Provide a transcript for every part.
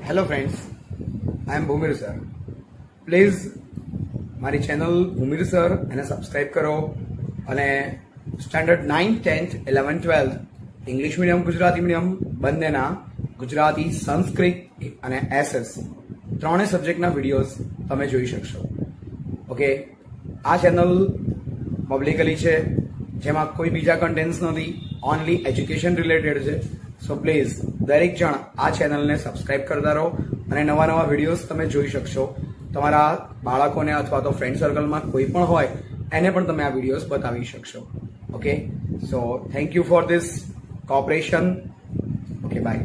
Hello friends, I am Bhumir sir. Please મારી channel Bhumir sir એને subscribe કરો અને standard 9, 10th, 11th, 12th English medium Gujarati medium બંનેના ગુજરાતી, સંસ્કૃત અને એસએસ ત્રણેય સબ્જેક્ટના વિડીયોઝ તમે જોઈ શકશો. ઓકે, આ ચેનલ પબ્લિકલી છે, જેમાં કોઈ બીજા કન્ટેન્ટ્સ નથી, ઓનલી એજ્યુકેશન રિલેટેડ છે. સો પ્લીઝ દરેક જણ આ ચેનલને સબસ્ક્રાઈબ કરતા રહો અને નવા નવા વિડીયોઝ તમે જોઈ શકશો. તમારા બાળકોને અથવા તો ફ્રેન્ડ સર્કલમાં કોઈ પણ હોય એને પણ તમે આ વિડીયોઝ બતાવી શકશો. Okay, so thank you for this cooperation. Okay bye.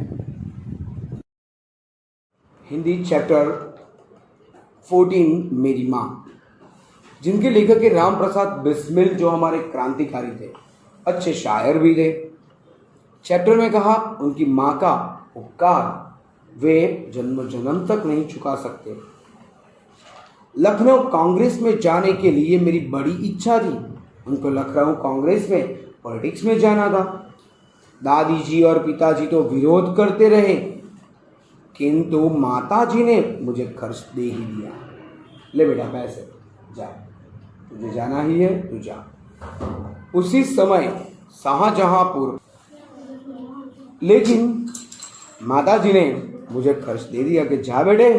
Hindi chapter 14 मेरी माँ, जिनके लेखक है राम प्रसाद बिस्मिल, जो हमारे क्रांतिकारी थे, अच्छे शायर भी थे. चैप्टर में कहा उनकी माँ का उपकार वे जन्म जन्म तक नहीं चुका सकते. लखनऊ कांग्रेस में जाने के लिए मेरी बड़ी इच्छा थी. उनको लखनऊ कांग्रेस में पॉलिटिक्स में जाना था. दादी जी और पिताजी तो विरोध करते रहे, किंतु माताजी ने मुझे खर्च दे ही दिया. ले बेटा पैसे, जा, तुझे जाना ही है, तू जा. उसी समय शाहजहांपुर, लेकिन माताजी ने मुझे खर्च दे दिया कि जा बेटे,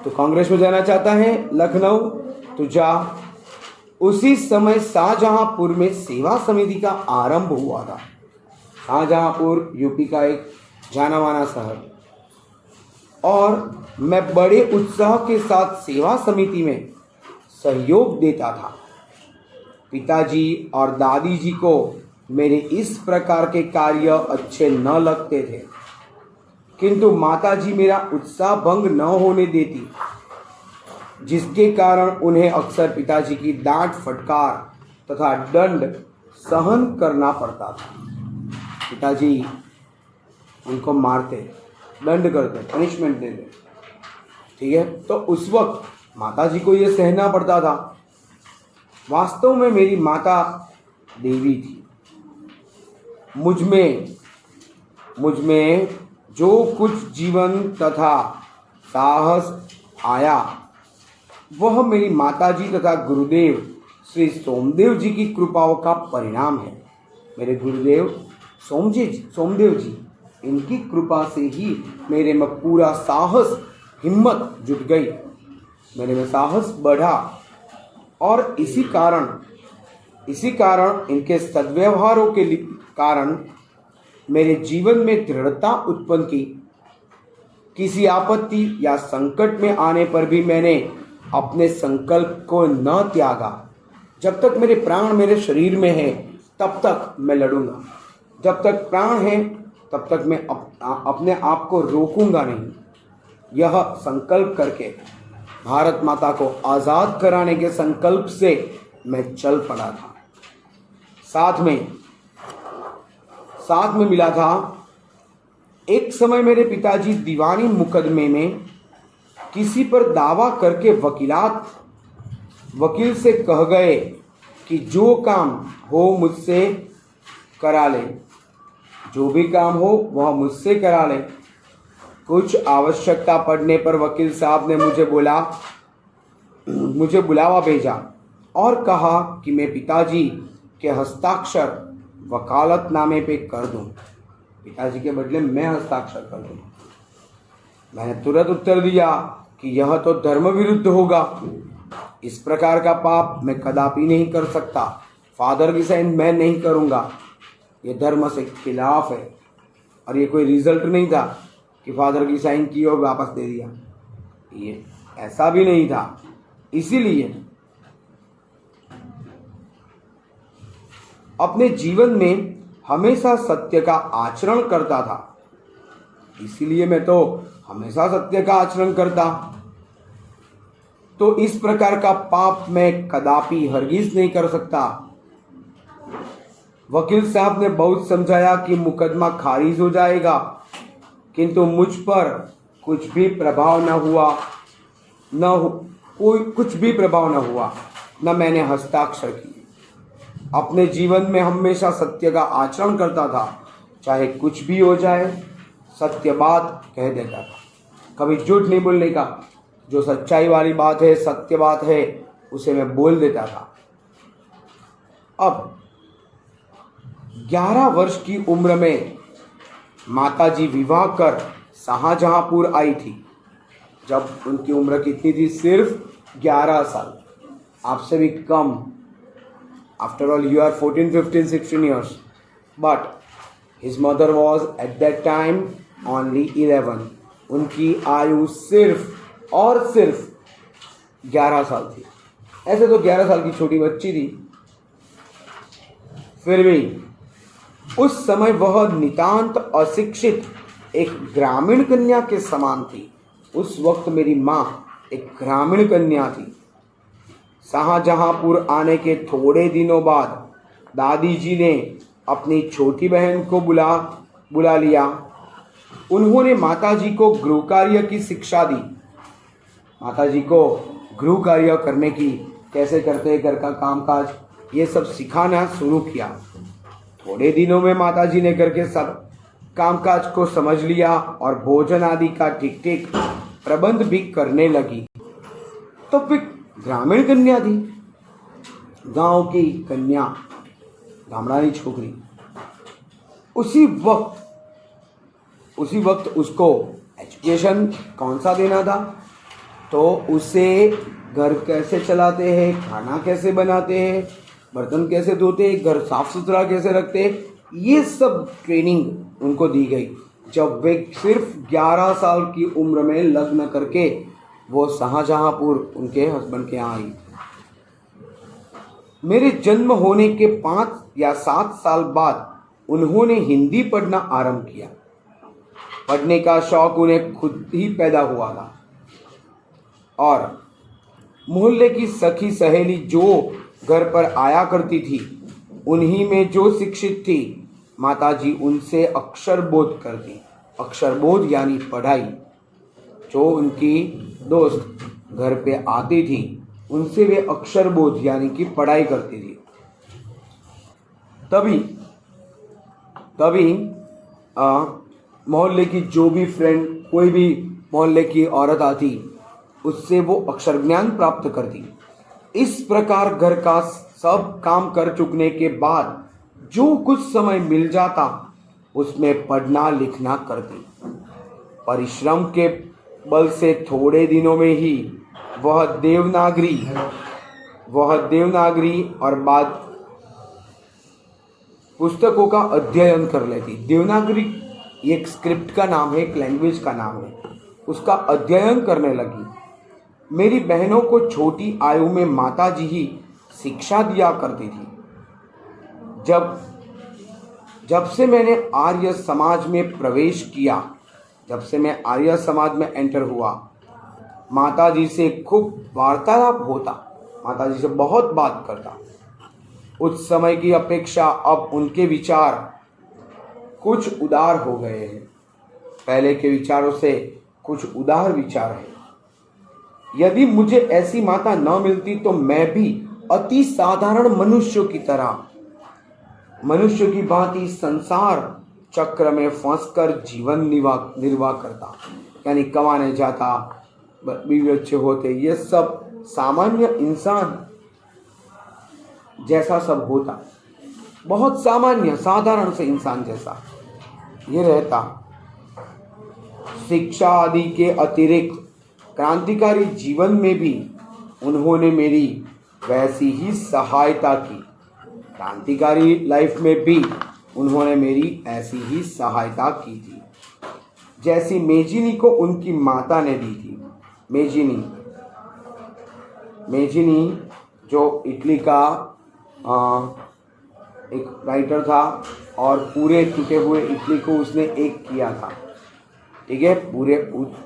तो कांग्रेस में जाना चाहता है, लखनऊ, तो जा. उसी समय शाहजहांपुर में सेवा समिति का आरंभ हुआ था. शाहजहांपुर यूपी का एक जाना माना शहर, और मैं बड़े उत्साह के साथ सेवा समिति में सहयोग देता था. पिताजी और दादी जी को मेरे इस प्रकार के कार्य अच्छे न लगते थे, किंतु माताजी मेरा उत्साह भंग न होने देती, जिसके कारण उन्हें अक्सर पिताजी की डांट फटकार तथा दंड सहन करना पड़ता था. पिताजी उनको मारते, दंड करते, पनिशमेंट देते, ठीक है, तो उस वक्त माताजी को ये सहना पड़ता था. वास्तव में मेरी माता देवी थी. मुझ में जो कुछ जीवन तथा साहस आया, वह मेरी माताजी तथा गुरुदेव श्री सोमदेव जी की कृपाओं का परिणाम है. मेरे गुरुदेव सोमदेव जी, इनकी कृपा से ही मेरे में पूरा साहस, हिम्मत जुट गई, मेरे में साहस बढ़ा, और इसी कारण इनके सद्व्यवहारों के कारण मेरे जीवन में दृढ़ता उत्पन्न की. किसी आपत्ति या संकट में आने पर भी मैंने अपने संकल्प को न त्यागा. जब तक मेरे प्राण मेरे शरीर में है, तब तक मैं लड़ूंगा. जब तक प्राण है, तब तक मैं अपने आप को रोकूंगा नहीं. यह संकल्प करके भारत माता को आज़ाद कराने के संकल्प से मैं चल पड़ा था. साथ में मिला था. एक समय मेरे पिताजी दीवानी मुकदमे में किसी पर दावा करके वकील से कह गए कि जो काम हो मुझसे करा ले, जो भी काम हो वह मुझसे करा ले. कुछ आवश्यकता पड़ने पर वकील साहब ने मुझे बुलावा भेजा और कहा कि मैं पिताजी के हस्ताक्षर वकालतनामे पे कर दूं. पिताजी के बदले मैं हस्ताक्षर कर दूं. मैंने तुरंत उत्तर दिया कि यह तो धर्म विरुद्ध होगा. इस प्रकार का पाप मैं कदापि नहीं कर सकता. फादर की साइन मैं नहीं करूँगा, ये धर्म से खिलाफ है. और ये कोई रिजल्ट नहीं था कि फादर की साइन की और वापस दे दिया, ये ऐसा भी नहीं था. इसीलिए अपने जीवन में हमेशा सत्य का आचरण करता था. इसीलिए मैं तो हमेशा सत्य का आचरण करता. तो इस प्रकार का पाप मैं कदापि हरगिज नहीं कर सकता. वकील साहब ने बहुत समझाया कि मुकदमा खारिज हो जाएगा, किंतु मुझ पर कुछ भी प्रभाव न हुआ. न मैंने हस्ताक्षर किए. अपने जीवन में हमेशा सत्य का आचरण करता था. चाहे कुछ भी हो जाए, सत्य बात कह देता था. कभी झूठ नहीं बोलने का। जो सच्चाई वाली बात है, सत्य बात है, उसे मैं बोल देता था। अब 11 वर्ष की उम्र में माताजी विवाह कर शाहजहांपुर आई थी। जब उनकी उम्र कितनी थी? सिर्फ 11 साल, आपसे भी कम। After all you are 14, 15, 16 years, but his mother was at that time only 11। उनकी आयु सिर्फ और सिर्फ 11 साल थी। ऐसे तो 11 साल की छोटी बच्ची थी, फिर भी उस समय वह नितांत अशिक्षित एक ग्रामीण कन्या के समान थी। उस वक्त मेरी माँ एक ग्रामीण कन्या थी। शाहजहांपुर आने के थोड़े दिनों बाद दादी जी ने अपनी छोटी बहन को बुला लिया। उन्होंने माताजी को गृह कार्य की शिक्षा दी। माताजी को गृह कार्य करने की, कैसे करते हैं घर का कामकाज, ये सब सिखाना शुरू किया। थोड़े दिनों में माताजी ने घर के सब कामकाज को समझ लिया और भोजन आदि का ठीक ठीक प्रबंध भी करने लगी। तो फिर ग्रामीण कन्या थी, गांव की कन्या, गामड़ानी छोकरी। उसी वक्त उसको एजुकेशन कौन सा देना था, तो उसे घर कैसे चलाते हैं, खाना कैसे बनाते हैं, बर्तन कैसे धोते हैं, घर साफ सुथरा कैसे रखते हैं, ये सब ट्रेनिंग उनको दी गई। जब वे सिर्फ 11 साल की उम्र में लग्न करके वो शाहजहांपुर उनके हस्बैंड के यहाँ आई। मेरे जन्म होने के 5 या 7 साल बाद उन्होंने हिंदी पढ़ना आरंभ किया। पढ़ने का शौक उन्हें खुद ही पैदा हुआ था और मोहल्ले की सखी सहेली जो घर पर आया करती थी, उन्हीं में जो शिक्षित थी, माताजी उनसे अक्षर बोध करती। अक्षर बोध यानी पढ़ाई। जो उनकी दोस्त घर पे आती थी, उनसे वे अक्षर बोध यानी कि पढ़ाई करती थी। तभी मोहल्ले की जो भी फ्रेंड, कोई भी मोहल्ले की औरत आती, उससे वो अक्षर ज्ञान प्राप्त करती। इस प्रकार घर का सब काम कर चुकने के बाद जो कुछ समय मिल जाता, उसमें पढ़ना लिखना करती। परिश्रम के बल से थोड़े दिनों में ही वह देवनागरी और बाद पुस्तकों का अध्ययन कर लेती। देवनागरी एक स्क्रिप्ट का नाम है, एक लैंग्वेज का नाम है, उसका अध्ययन करने लगी। मेरी बहनों को छोटी आयु में माताजी ही शिक्षा दिया करती थी। जब से मैंने आर्य समाज में प्रवेश किया, जब से मैं आर्य समाज में एंटर हुआ, माताजी से खूब वार्तालाप होता, माताजी से बहुत बात करता। उस समय की अपेक्षा अब उनके विचार कुछ उदार हो गए हैं। पहले के विचारों से कुछ उदार विचार है। यदि मुझे ऐसी माता न मिलती तो मैं भी अति साधारण मनुष्यों की तरह, मनुष्य की भांति संसार चक्र में फंसकर जीवन निर्वाह करता, यानी कमाने जाता, बीवी बच्चे होते, ये सब सामान्य इंसान जैसा सब होता, बहुत सामान्य साधारण से इंसान जैसा ये रहता। शिक्षा आदि के अतिरिक्त क्रांतिकारी जीवन में भी उन्होंने मेरी वैसी ही सहायता की। क्रांतिकारी लाइफ में भी उन्होंने मेरी ऐसी ही सहायता की थी जैसी मेजिनी को उनकी माता ने दी थी। मेजिनी जो इटली का एक राइटर था और पूरे टूटे हुए इटली को उसने एक किया था। ठीक है, पूरे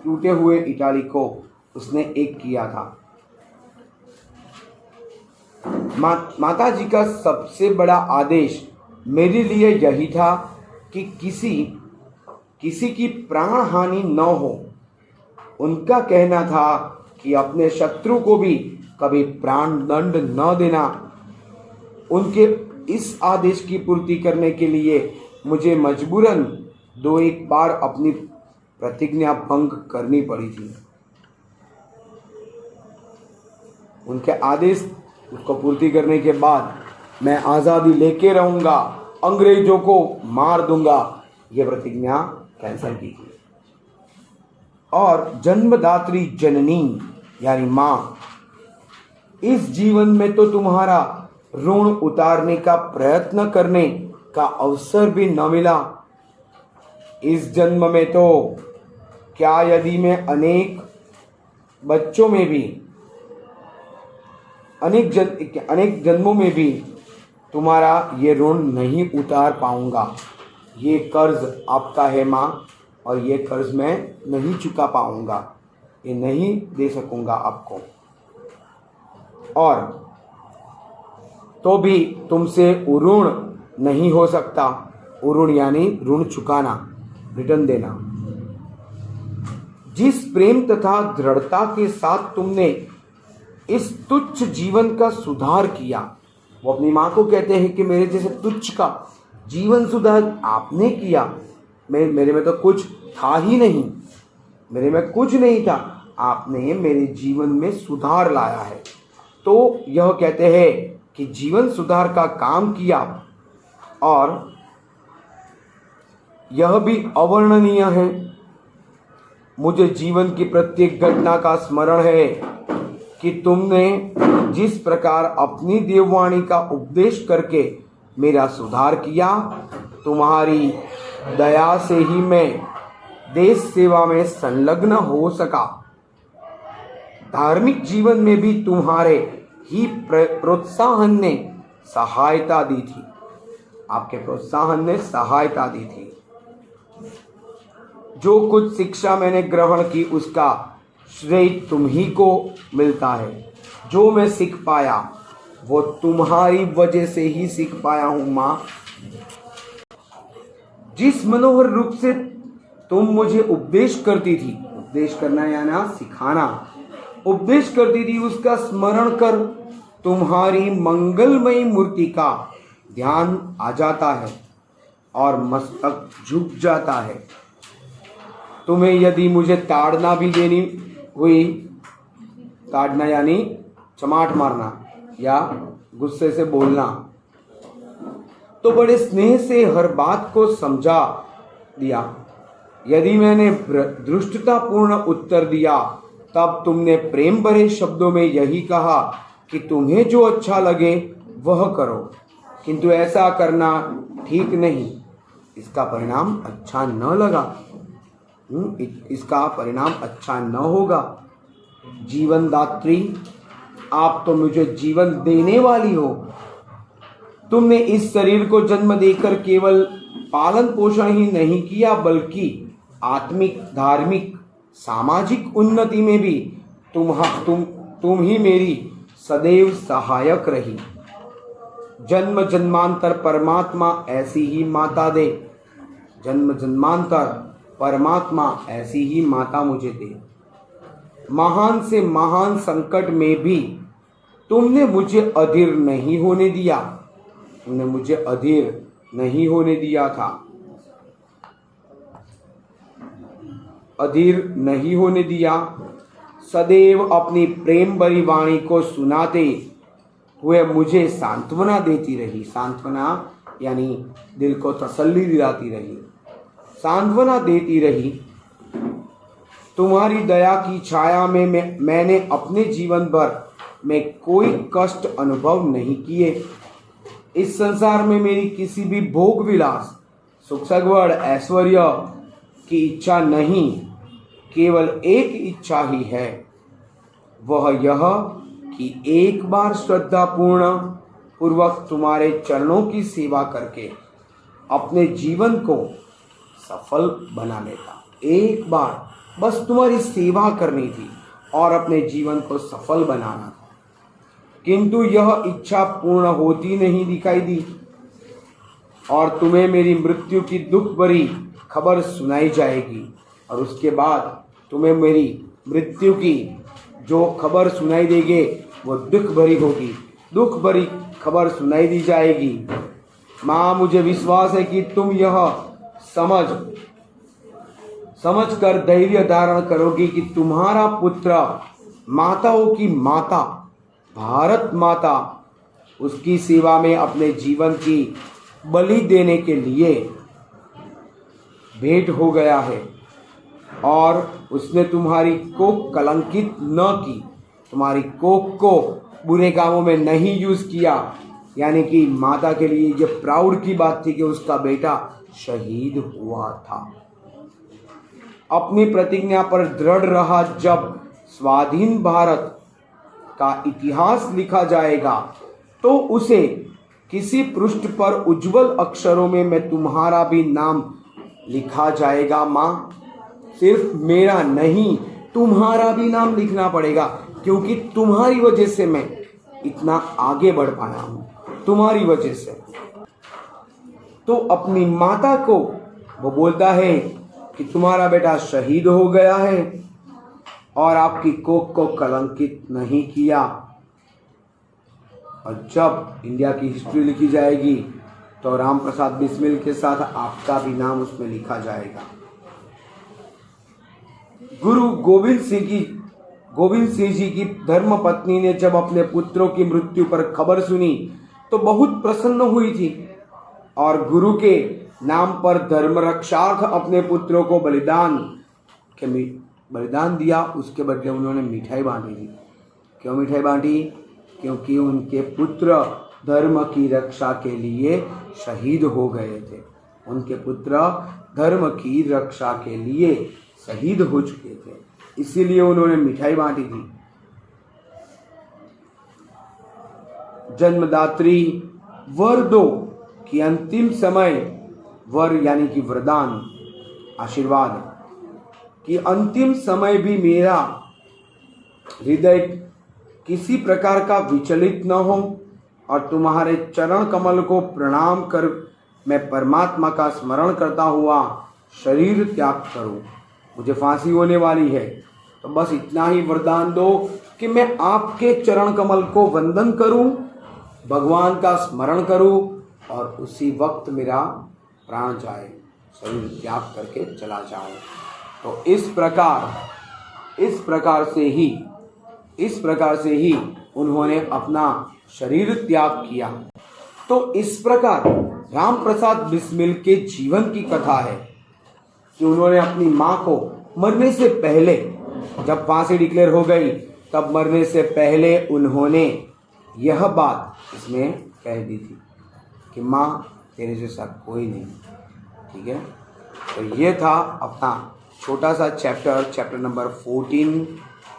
टूटे हुए इटाली को उसने एक किया था। माता जी का सबसे बड़ा आदेश मेरे लिए यही था कि किसी की प्राण हानि न हो। उनका कहना था कि अपने शत्रु को भी कभी प्राण दंड न देना। उनके इस आदेश की पूर्ति करने के लिए मुझे मजबूरन 2-1 बार अपनी प्रतिज्ञा भंग करनी पड़ी थी। उनके आदेश उसको पूर्ति करने के बाद मैं आज़ादी लेके रहूँगा, अंग्रेजों को मार दूंगा, ये प्रतिज्ञा कैंसिल की थी। और जन्मदात्री जननी यानी माँ, इस जीवन में तो तुम्हारा ऋण उतारने का प्रयत्न करने का अवसर भी न मिला। इस जन्म में तो क्या यदि मैं अनेक बच्चों में भी अनेक जन्मों में भी तुम्हारा ये ऋण नहीं उतार पाऊंगा। ये कर्ज आपका है माँ, और ये कर्ज मैं नहीं चुका पाऊंगा, ये नहीं दे सकूंगा आपको। और तो भी तुमसे ऋण नहीं हो सकता। ऋण यानी ऋण चुकाना, रिटर्न देना। जिस प्रेम तथा दृढ़ता के साथ तुमने इस तुच्छ जीवन का सुधार किया, वो अपनी माँ को कहते हैं कि मेरे जैसे तुच्छ का जीवन सुधार आपने किया। मेरे में तो कुछ था ही नहीं, मेरे में कुछ नहीं था, आपने मेरे जीवन में सुधार लाया है। तो यह कहते हैं कि जीवन सुधार का काम किया, और यह भी अवर्णनीय है। मुझे जीवन की प्रत्येक घटना का स्मरण है कि तुमने जिस प्रकार अपनी देववाणी का उपदेश करके मेरा सुधार किया, तुम्हारी दया से ही मैं देश सेवा में संलग्न हो सका। धार्मिक जीवन में भी तुम्हारे ही प्रोत्साहन ने सहायता दी थी। आपके प्रोत्साहन ने सहायता दी थी। जो कुछ शिक्षा मैंने ग्रहण की उसका श्रेय तुम ही को मिलता है। जो मैं सीख पाया वो तुम्हारी वजह से ही सीख पाया हूं माँ। जिस मनोहर रूप से तुम मुझे उपदेश करती थी, उपदेश करना यानी सिखाना, उपदेश करती थी, उसका स्मरण कर तुम्हारी मंगलमयी मूर्ति का ध्यान आ जाता है और मस्तक झुक जाता है। तुम्हें यदि मुझे ताड़ना भी देनी हुई, ताड़ना यानी चमाट मारना या गुस्से से बोलना, तो बड़े स्नेह से हर बात को समझा दिया। यदि मैंने धृष्टतापूर्ण उत्तर दिया, तब तुमने प्रेम भरे शब्दों में यही कहा कि तुम्हें जो अच्छा लगे वह करो, किंतु ऐसा करना ठीक नहीं। इसका परिणाम अच्छा न लगा, इसका परिणाम अच्छा न होगा। जीवन दात्री, आप तो मुझे जीवन देने वाली हो। तुमने इस शरीर को जन्म देकर केवल पालन पोषण ही नहीं किया, बल्कि आत्मिक, धार्मिक, सामाजिक उन्नति में भी तुम ही मेरी सदैव सहायक रही। जन्म जन्मांतर परमात्मा ऐसी ही माता दे, जन्म जन्मांतर परमात्मा ऐसी ही माता मुझे दे। महान से महान संकट में भी तुमने मुझे अधीर नहीं होने दिया, तुमने मुझे अधीर नहीं होने दिया था, अधीर नहीं होने दिया। सदैव अपनी प्रेम भरी वाणी को सुनाते हुए मुझे सांत्वना देती रही। सांत्वना यानी दिल को तसल्ली दिलाती रही, सांत्वना देती रही। तुम्हारी दया की छाया में मैंने अपने जीवन भर में कोई कष्ट अनुभव नहीं किए। इस संसार में मेरी किसी भी भोग विलास, सुख सगवड़, ऐश्वर्य की इच्छा नहीं, केवल एक इच्छा ही है, वह यह कि एक बार श्रद्धापूर्ण पूर्वक तुम्हारे चरणों की सेवा करके अपने जीवन को सफल बनाने का। एक बार बस तुम्हारी सेवा करनी थी और अपने जीवन को सफल बनाना था, किंतु यह इच्छा पूर्ण होती नहीं दिखाई दी, और तुम्हें मेरी मृत्यु की दुख भरी खबर सुनाई जाएगी। और उसके बाद तुम्हें मेरी मृत्यु की जो खबर सुनाई देगी वो दुख भरी होगी, दुख भरी खबर सुनाई दी जाएगी। माँ, मुझे विश्वास है कि तुम यह समझकर धैर्य धारण करोगी कि तुम्हारा पुत्र माताओं की माता भारत माता उसकी सेवा में अपने जीवन की बलि देने के लिए भेंट हो गया है और उसने तुम्हारी कोख कलंकित न की, तुम्हारी कोख को बुरे कामों में नहीं यूज किया। यानी कि माता के लिए ये प्राउड की बात थी कि उसका बेटा शहीद हुआ था। अपनी प्रतिज्ञा पर दृढ़ रहा। जब स्वाधीन भारत का इतिहास लिखा जाएगा तो उसे किसी पृष्ठ पर उज्जवल अक्षरों में मैं तुम्हारा भी नाम लिखा जाएगा। माँ, सिर्फ मेरा नहीं तुम्हारा भी नाम लिखना पड़ेगा, क्योंकि तुम्हारी वजह से मैं इतना आगे बढ़ पाया हूं, तुम्हारी वजह से। तो अपनी माता को वो बोलता है कि तुम्हारा बेटा शहीद हो गया है और आपकी कोख को कलंकित नहीं किया। और जब इंडिया की हिस्ट्री लिखी जाएगी तो राम प्रसाद बिस्मिल के साथ आपका भी नाम उसमें लिखा जाएगा। गुरु गोविंद सिंह जी की धर्म पत्नी ने जब अपने पुत्रों की मृत्यु पर खबर सुनी तो बहुत प्रसन्न हुई थी और गुरु के नाम पर धर्म रक्षार्थ अपने पुत्रों को बलिदान दिया। उसके बदले उन्होंने मिठाई बांटी थी। क्यों मिठाई बांटी? क्योंकि उनके पुत्र धर्म की रक्षा के लिए शहीद हो गए थे। उनके पुत्र धर्म की रक्षा के लिए शहीद हो चुके थे, इसीलिए उन्होंने मिठाई बांटी थी। जन्मदात्री वर दो कि अंतिम समय, वर यानी कि वरदान, आशीर्वाद, कि अंतिम समय भी मेरा हृदय किसी प्रकार का विचलित न हो और तुम्हारे चरण कमल को प्रणाम कर मैं परमात्मा का स्मरण करता हुआ शरीर त्याग करूं। मुझे फांसी होने वाली है, तो बस इतना ही वरदान दो कि मैं आपके चरण कमल को वंदन करूं, भगवान का स्मरण करूं और उसी वक्त मेरा प्राण जाए, शरीर त्याग करके चला जाऊं। तो इस प्रकार से ही उन्होंने अपना शरीर त्याग किया। तो इस प्रकार राम प्रसाद बिस्मिल के जीवन की कथा है कि उन्होंने अपनी माँ को मरने से पहले, जब फांसी डिक्लेयर हो गई तब मरने से पहले उन्होंने यह बात इसमें कह दी थी कि माँ तेरे जैसा कोई नहीं। ठीक है, तो ये था अपना छोटा सा चैप्टर नंबर 14,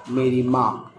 मेरी माँ।